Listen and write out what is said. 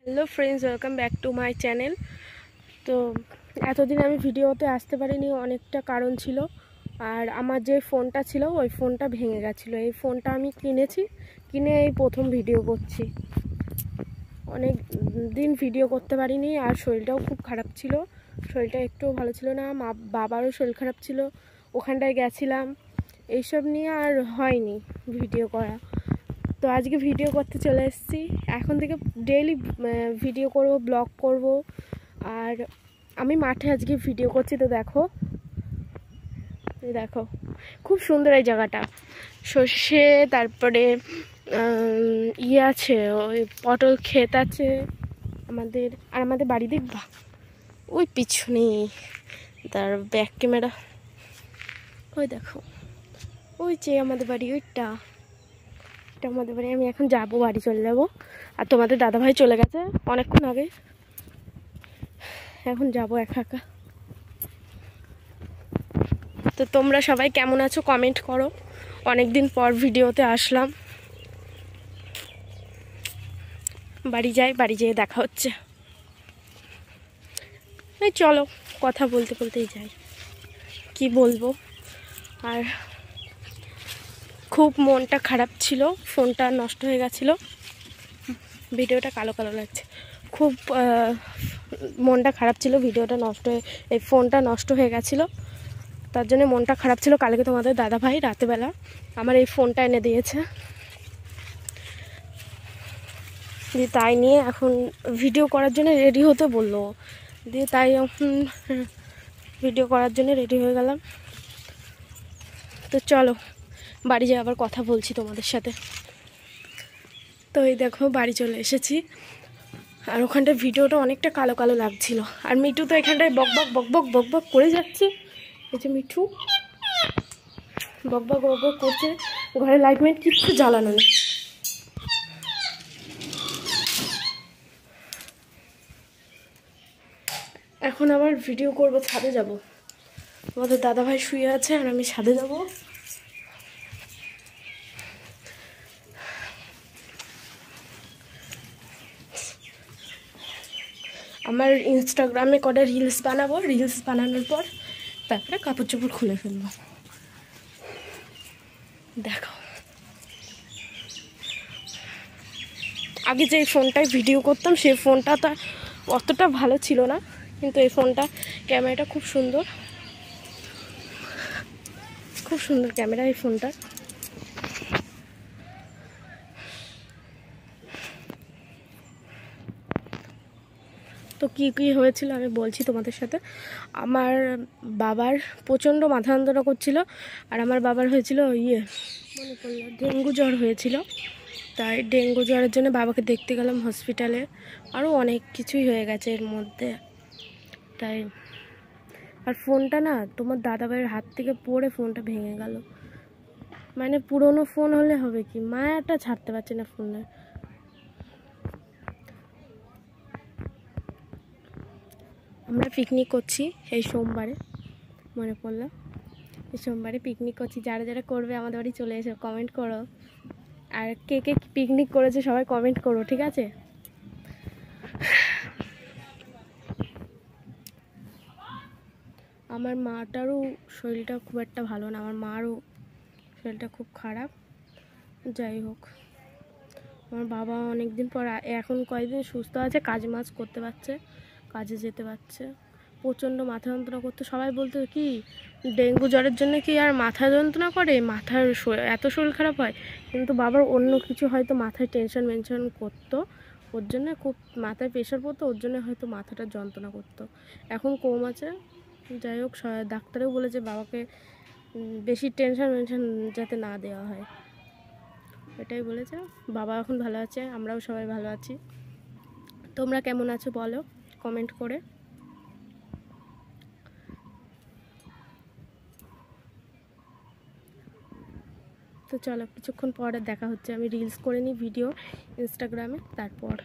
Hello friends, welcome back to my channel. তো এতদিন আমি ভিডিওতে আসতে পারিনি, অনেকটা কারণ ছিল। আর আমার যে ফোনটা ছিল ওই ফোনটা ভেঙে গেছিলো। এই ফোনটা আমি কিনে এই প্রথম ভিডিও করছি। অনেক দিন ভিডিও করতে পারিনি, আর শরীরটাও খুব খারাপ ছিল। শরীরটা একটুও ভালো ছিল না, বাবারও শরীর খারাপ ছিল, ওখানটায় গেছিলাম, এইসব নিয়ে আর হয়নি ভিডিও করা। তো আজকে ভিডিও করতে চলে এসেছি। এখন থেকে ডেইলি ভিডিও করব, ব্লগ করব। আর আমি মাঠে আজকে ভিডিও করছি। তো দেখো খুব সুন্দর এই জায়গাটা। সর্ষে, তারপরে আছে, ওই পটল ক্ষেত আছে আমাদের। আর আমাদের বাড়ি দেখবা ওই পিছনে, তার ব্যাক ক্যামেরা ওই দেখো, ওই যে আমাদের বাড়ি, এটা আমাদের বাড়ি। আমি এখন যাবো, বাড়ি চলে যাব। আর তোমাদের দাদাভাই চলে গেছে অনেকক্ষণ আগে। এখন যাবো একা একা। তো তোমরা সবাই কেমন আছো কমেন্ট করো। অনেক দিন পর ভিডিওতে আসলাম। বাড়ি যেয়ে দেখা হচ্ছে। এই চলো, কথা বলতে বলতেই যাই, কি বলবো। আর খুব মনটা খারাপ ছিল, ফোনটা নষ্ট হয়ে গেছিলো। ভিডিওটা কালো কালো লাগছে। খুব মনটা খারাপ ছিল, এই ফোনটা নষ্ট হয়ে গেছিলো। তার জন্য মনটা খারাপ ছিল। কালকে তোমাদের দাদাভাই রাতেবেলা আমার এই ফোনটা এনে দিয়েছে। দিয়ে তাই নিয়ে এখন ভিডিও করার জন্য রেডি হতে বললো। দিয়ে তাই এখন ভিডিও করার জন্য রেডি হয়ে গেলাম। তো চলো বাড়ি যেয়ে আবার কথা বলছি তোমাদের সাথে। তো এই দেখো বাড়ি চলে এসেছি। আর ওখানটায় ভিডিওটা অনেকটা কালো কালো লাগছিল। আর মিঠু তো এখানটায় বক করে যাচ্ছে। এই যে মিঠু বক বক করছে। ঘরে লাইট মাইট কিচ্ছু জ্বালানো নেই। এখন আবার ভিডিও করব, ছাদে যাব। আমাদের দাদাভাই শুয়ে আছে আর আমি ছাদে যাব। আমার ইনস্টাগ্রামে কটা রিলস বানাবো। রিলস বানানোর পর তারপরে কাপড় চোপড় খুলে ফেলবো। দেখো আগে যে ফোনটায় ভিডিও করতাম সেই ফোনটা তো অতটা ভালো ছিল না, কিন্তু এই ফোনটা ক্যামেরাটা খুব সুন্দর ক্যামেরা এই ফোনটার। তো কী হয়েছিল আমি বলছি তোমাদের সাথে। আমার বাবার প্রচণ্ড মাথা যন্ত্রণা করছিল। আর আমার বাবার হয়েছিল মনে পড়লো, ডেঙ্গু জ্বর হয়েছিল। তাই ডেঙ্গু জ্বরের জন্য বাবাকে দেখতে গেলাম হসপিটালে। আরও অনেক কিছুই হয়ে গেছে এর মধ্যে। তাই আর ফোনটা না তোমার দাদাভাইয়ের হাত থেকে পড়ে ফোনটা ভেঙে গেল। মানে পুরনো ফোন হলে হবে কি, মায়াটা ছাড়তে পারছে না ফোনে। আমরা পিকনিক করছি এই সোমবারে, মনে পড়লো এই সোমবারে পিকনিক করছি। যারা যারা করবে আমাদের বাড়ি চলে এসো, কমেন্ট করো। আর কে কে পিকনিক করেছে সবাই কমেন্ট করো, ঠিক আছে? আমার মাটারও শরীরটা খুব একটা ভালো না, আমার মারও শরীরটা খুব খারাপ। যাই হোক, আমার বাবা অনেক দিন পর এখন কয়েকদিন সুস্থ আছে, কাজ করতে পারছে, কাজে যেতে পারছে। প্রচণ্ড মাথা যন্ত্রণা করতো। সবাই বলতো কি ডেঙ্গু জ্বরের জন্য কি আর মাথা যন্ত্রণা করে, মাথার এত শরীর খারাপ হয়। কিন্তু বাবার অন্য কিছু হয়তো মাথায় টেনশন করতো, ওর জন্য খুব মাথায় প্রেশার পড়তো, ওর জন্য হয়তো মাথাটা যন্ত্রণা করতো। এখন কম আছে। যাই হোক, ডাক্তারেও বলেছে বাবাকে বেশি টেনশন যাতে না দেওয়া হয়, এটাই বলেছে। বাবা এখন ভালো আছে, আমরাও সবাই ভালো আছি। তোমরা কেমন আছো বলো কমেন্ট করে। তো চলো কিছুক্ষণ পরে দেখা হচ্ছে। আমি রিলস করে নিই ভিডিও ইনস্টাগ্রামে, তারপর